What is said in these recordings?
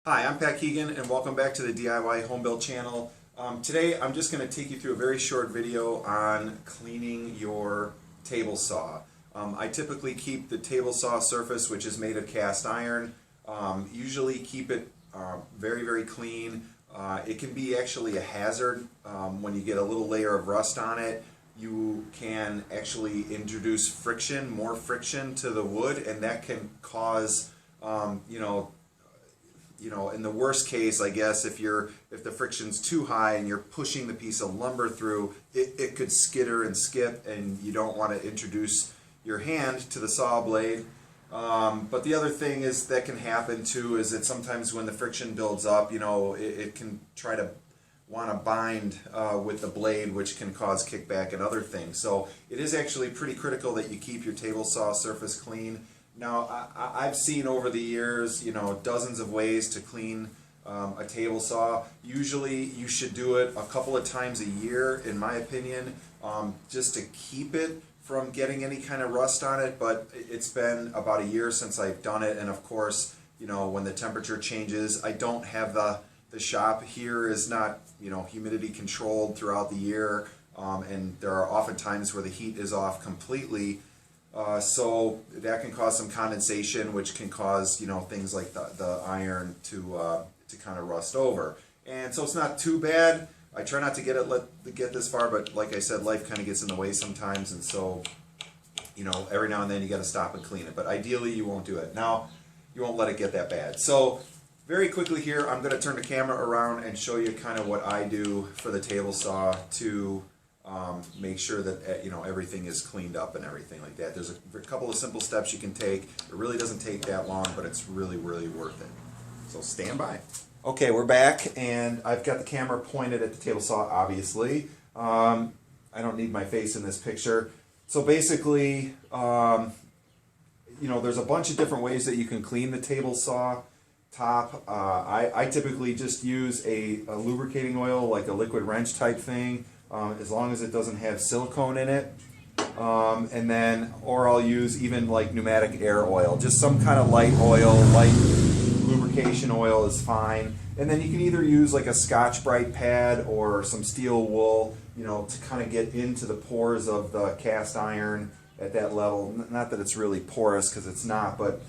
Hi, I'm Pat Keegan and welcome back to the DIY Home Build channel. Today I'm just going to take you through a very short video on cleaning your table saw. I typically keep the table saw surface, which is made of cast iron, usually keep it very clean. It can be actually a hazard when you get a little layer of rust on it. You can actually introduce friction, more friction to the wood, and that can cause in the worst case, I guess, if the friction's too high and you're pushing the piece of lumber through, it could skitter and skip, and you don't want to introduce your hand to the saw blade. But the other thing is that can happen too is that sometimes when the friction builds up, it can try to want to bind with the blade, which can cause kickback and other things. So it is actually pretty critical that you keep your table saw surface clean. Now, I've seen over the years, dozens of ways to clean a table saw. Usually, you should do it a couple of times a year, in my opinion, just to keep it from getting any kind of rust on it. But it's been about a year since I've done it, and of course, when the temperature changes, I don't have the shop here is not, humidity controlled throughout the year, and there are often times where the heat is off completely. So that can cause some condensation, which can cause things like the iron to kind of rust over. And so it's not too bad. I try not to get this far, but like I said, life kind of gets in the way sometimes, and so every now and then you got to stop and clean it. But ideally, you won't do it. Now, you won't let it get that bad. So very quickly here, I'm going to turn the camera around and show you kind of what I do for the table saw to make sure that everything is cleaned up and everything like that. There's a couple of simple steps you can take. It really doesn't take that long, but it's really worth it. So stand by. Okay, we're back, and I've got the camera pointed at the table saw, obviously. I don't need my face in this picture. So basically, there's a bunch of different ways that you can clean the table saw top. I typically just use a lubricating oil, like a liquid wrench type thing. As long as it doesn't have silicone in it, or I'll use even like pneumatic air oil, just some kind of light oil, light lubrication oil is fine. And then you can either use like a Scotch-Brite pad or some steel wool, to kind of get into the pores of the cast iron at that level. Not that it's really porous, because it's not, but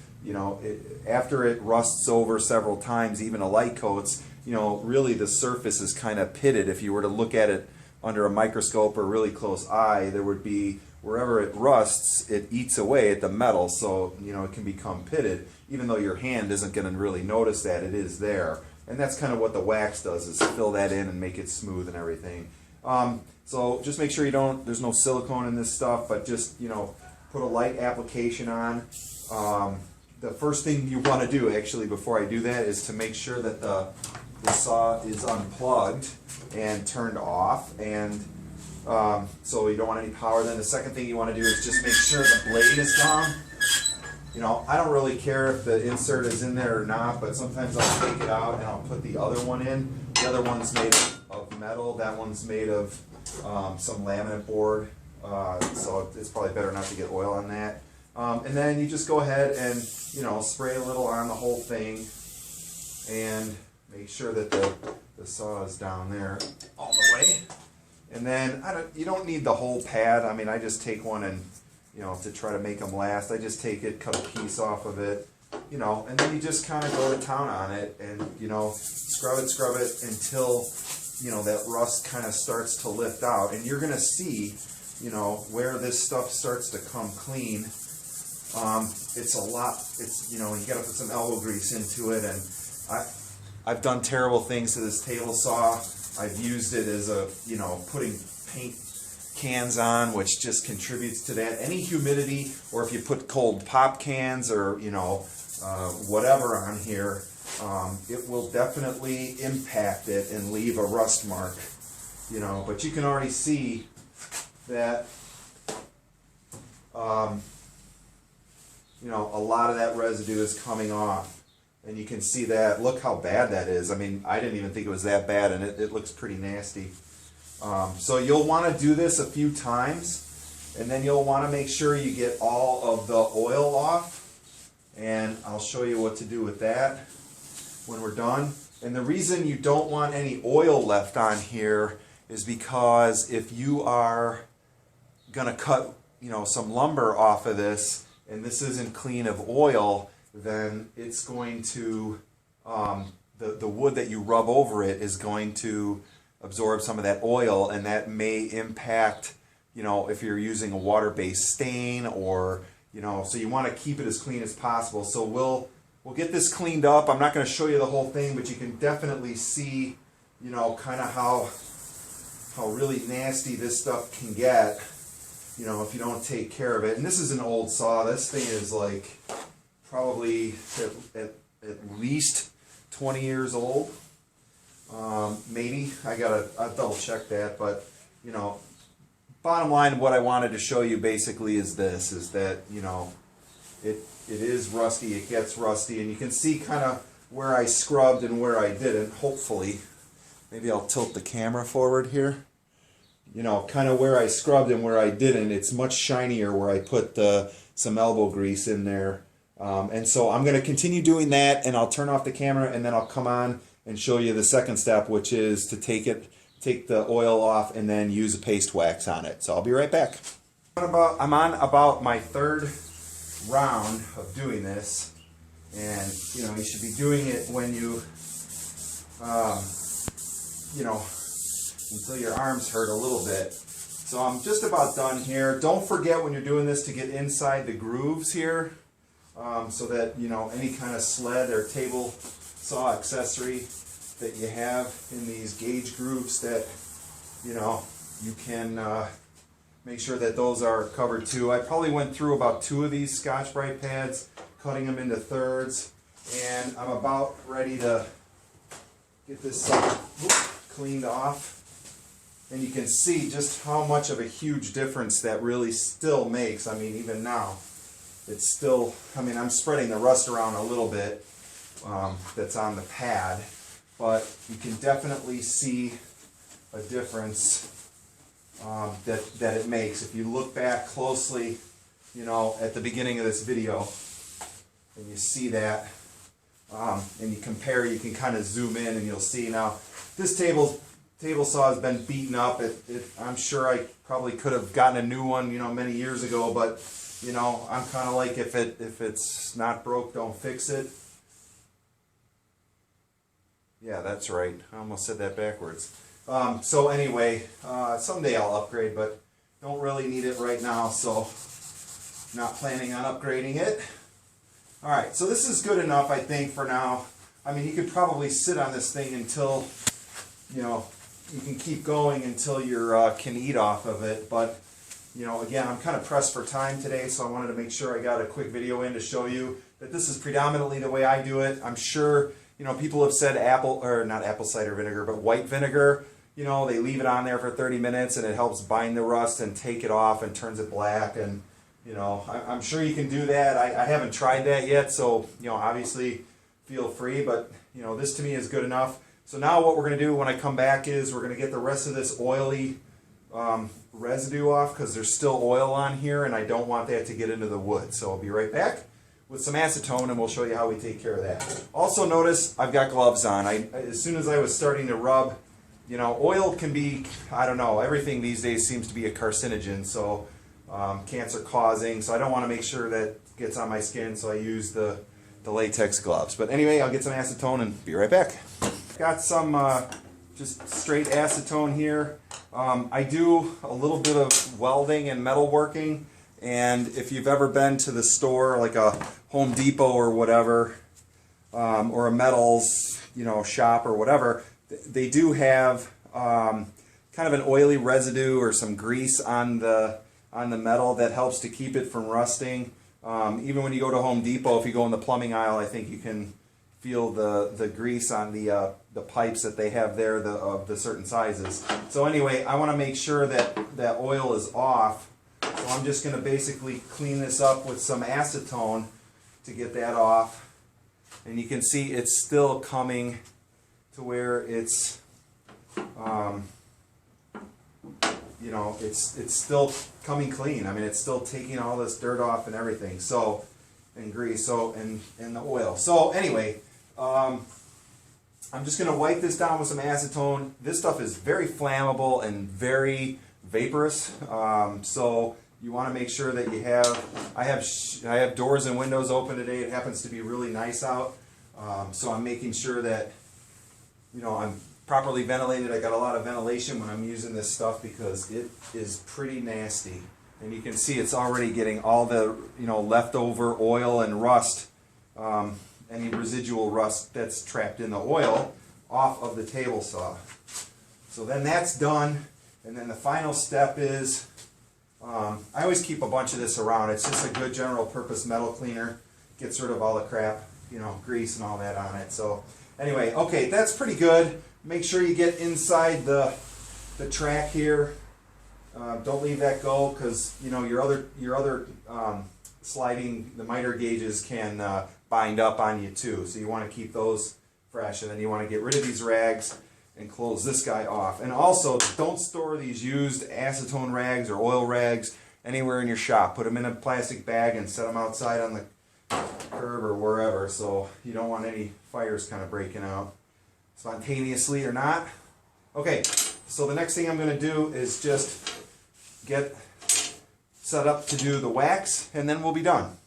after it rusts over several times, even a light coats, really the surface is kind of pitted. If you were to look at it under a microscope or really close eye, there would be, wherever it rusts, it eats away at the metal, so it can become pitted. Even though your hand isn't going to really notice that, it is there. And that's kind of what the wax does, is fill that in and make it smooth and everything. So just make sure there's no silicone in this stuff, but just put a light application on. The first thing you want to do, actually, before I do that, is to make sure that the saw is unplugged and turned off, and so you don't want any power. Then the second thing you want to do is just make sure the blade is gone. I don't really care if the insert is in there or not, but sometimes I'll take it out and I'll put the other one in. The other one's made of metal, that one's made of some laminate board, so it's probably better not to get oil on that. And then you just go ahead and spray a little on the whole thing, and make sure that the saw is down there all the way. And then you don't need the whole pad. I mean, I just take one and, to try to make them last, I just take it, cut a piece off of it, and then you just kind of go to town on it and, scrub it until, that rust kind of starts to lift out. And you're going to see, where this stuff starts to come clean. It's a lot, you got to put some elbow grease into it, and I've done terrible things to this table saw. I've used it as putting paint cans on, which just contributes to that. Any humidity, or if you put cold pop cans or, whatever on here, it will definitely impact it and leave a rust mark, but you can already see that, a lot of that residue is coming off. And you can see that. Look how bad that is. I mean, I didn't even think it was that bad, and it looks pretty nasty. So you'll want to do this a few times, and then you'll want to make sure you get all of the oil off. And I'll show you what to do with that. when we're done. And the reason you don't want any oil left on here is because if you are going to cut, you know, some lumber off of this and this isn't clean of oil, then it's going to, the wood that you rub over it is going to absorb some of that oil, and that may impact, you know, if you're using a water-based stain, or, you know, so you want to keep it as clean as possible. So we'll get this cleaned up. I'm not going to show you the whole thing, but you can definitely see, you know, kind of how really nasty this stuff can get, you know, if you don't take care of it. And this is an old saw. This thing is like probably at least 20 years old. Maybe. I'll double check that, but, you know, bottom line, what I wanted to show you basically is this, is that, you know, it is rusty, it gets rusty, and you can see kind of where I scrubbed and where I didn't, hopefully. Maybe I'll tilt the camera forward here. You know, kind of where I scrubbed and where I didn't, it's much shinier where I put some elbow grease in there. And so I'm going to continue doing that, and I'll turn off the camera, and then I'll come on and show you the second step, which is to take the oil off and then use a paste wax on it. So I'll be right back. I'm on about my third round of doing this, and you know, you should be doing it when you know, until your arms hurt a little bit. So I'm just about done here. Don't forget when you're doing this to get inside the grooves here, so that, you know, any kind of sled or table saw accessory that you have in these gauge grooves, that, you know, you can make sure that those are covered too. I probably went through about 2 of these Scotch-Brite pads, cutting them into thirds, and I'm about ready to get this sucker cleaned off. And you can see just how much of a huge difference that really still makes. I mean, even now, it's still, I mean, I'm spreading the rust around a little bit that's on the pad, but you can definitely see a difference that it makes. If you look back closely, you know, at the beginning of this video, and you see that, and you compare, you can kind of zoom in and you'll see now, this table saw has been beaten up. I'm sure I probably could have gotten a new one, you know, many years ago, but, you know, I'm kind of like, if it's not broke, don't fix it. Yeah, that's right. I almost said that backwards. So anyway, someday I'll upgrade, but don't really need it right now, so not planning on upgrading it. Alright, so this is good enough, I think, for now. I mean, you could probably sit on this thing until, you know, you can keep going until you can eat off of it. But, you know, again, I'm kind of pressed for time today, so I wanted to make sure I got a quick video in to show you that this is predominantly the way I do it. I'm sure, you know, people have said not apple cider vinegar, but white vinegar. You know, they leave it on there for 30 minutes and it helps bind the rust and take it off and turns it black. And, you know, I'm sure you can do that. I haven't tried that yet, so, you know, obviously feel free, but, you know, this to me is good enough. So now what we're going to do when I come back is we're going to get the rest of this oily residue off, because there's still oil on here and I don't want that to get into the wood. So I'll be right back with some acetone and we'll show you how we take care of that. Also notice I've got gloves on. As soon as I was starting to rub, you know, oil can be, I don't know, everything these days seems to be a carcinogen, so cancer causing, so I don't want to make sure that gets on my skin, so I use the latex gloves. But anyway, I'll get some acetone and be right back. Got some just straight acetone here. I do a little bit of welding and metalworking, and if you've ever been to the store, like a Home Depot or whatever, or a metals, you know, shop or whatever, they do have kind of an oily residue or some grease on the metal that helps to keep it from rusting. Even when you go to Home Depot, if you go in the plumbing aisle, I think you can feel the grease on the pipes that they have there of the certain sizes. So anyway, I want to make sure that that oil is off. So I'm just going to basically clean this up with some acetone to get that off. And you can see it's still coming to where it's, you know, it's still coming clean. I mean, it's still taking all this dirt off and everything. So, and grease, so, and the oil. So anyway, I'm just going to wipe this down with some acetone. This stuff is very flammable and very vaporous, so you want to make sure that you have, I have doors and windows open today. It happens to be really nice out, so I'm making sure that, you know, I'm properly ventilated. I got a lot of ventilation when I'm using this stuff because it is pretty nasty. And you can see it's already getting all the, you know, leftover oil and rust, any residual rust that's trapped in the oil off of the table saw. So then that's done, and then the final step is, I always keep a bunch of this around. It's just a good general purpose metal cleaner. Gets rid of all the crap, you know, grease and all that on it. So anyway, okay, that's pretty good. Make sure you get inside the track here. Don't leave that go, because you know your other sliding, the miter gauges can bind up on you too. So you want to keep those fresh, and then you want to get rid of these rags and close this guy off. And also, don't store these used acetone rags or oil rags anywhere in your shop. Put them in a plastic bag and set them outside on the curb or wherever, so you don't want any fires kind of breaking out spontaneously or not. Okay, so the next thing I'm going to do is just get set up to do the wax, and then we'll be done.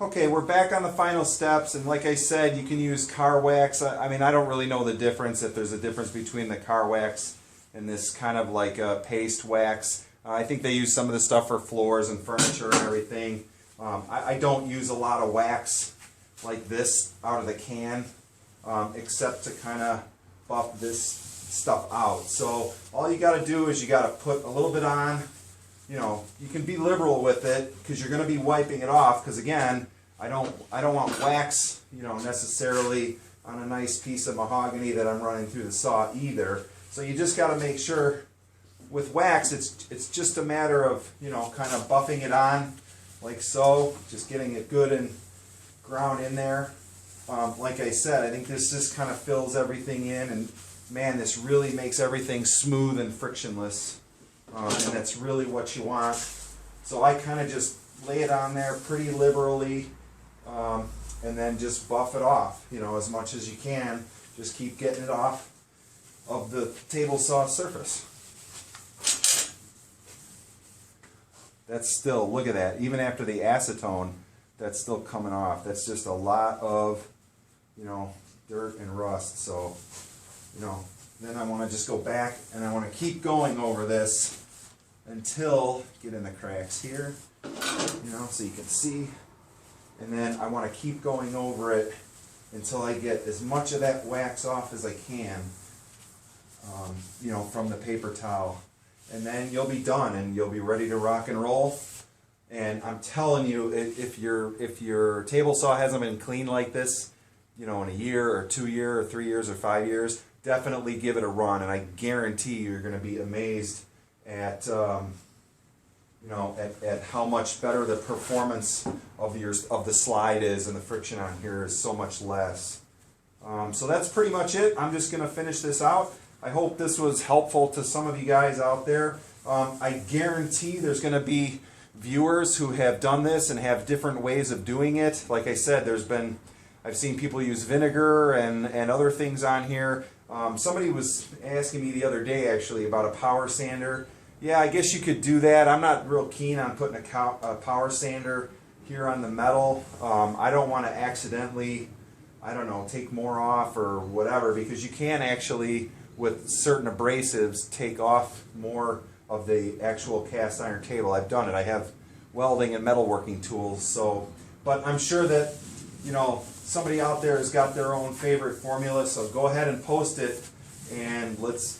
Okay, we're back on the final steps, and like I said, you can use car wax. I mean, I don't really know the difference, if there's a difference between the car wax and this kind of like a paste wax. I think they use some of the stuff for floors and furniture and everything. I don't use a lot of wax like this out of the can, except to kind of buff this stuff out. So all you got to do is you got to put a little bit on. You know, you can be liberal with it because you're going to be wiping it off. Because again, I don't want wax, you know, necessarily on a nice piece of mahogany that I'm running through the saw either. So you just got to make sure with wax, it's just a matter of, you know, kind of buffing it on like so, just getting it good and ground in there. Like I said, I think this just kind of fills everything in, and man, this really makes everything smooth and frictionless. And that's really what you want. So I kind of just lay it on there pretty liberally, and then just buff it off, you know, as much as you can. Just keep getting it off of the table saw surface. That's still, look at that, even after the acetone, that's still coming off. That's just a lot of, you know, dirt and rust. So, you know, then I want to just go back and I want to keep going over this until, get in the cracks here, you know, so you can see. And then I want to keep going over it until I get as much of that wax off as I can, you know, from the paper towel. And then you'll be done and you'll be ready to rock and roll. And I'm telling you, if your table saw hasn't been cleaned like this, you know, in a year or 2 years or 3 years or 5 years, definitely give it a run. And I guarantee you're going to be amazed at you know, at how much better the performance of the slide is, and the friction on here is so much less. So that's pretty much it. I'm just going to finish this out. I hope this was helpful to some of you guys out there. I guarantee there's going to be viewers who have done this and have different ways of doing it. Like I said, I've seen people use vinegar and other things on here. Somebody was asking me the other day actually about a power sander. Yeah, I guess you could do that. I'm not real keen on putting a power sander here on the metal. I don't want to accidentally, I don't know, take more off or whatever, because you can actually, with certain abrasives, take off more of the actual cast iron table. I've done it. I have welding and metalworking tools. So, but I'm sure that, you know, somebody out there has got their own favorite formula. So go ahead and post it, and let's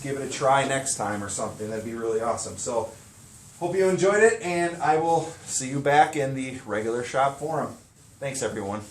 give it a try next time or something. That'd be really awesome. So hope you enjoyed it, and I will see you back in the regular shop forum. Thanks, everyone.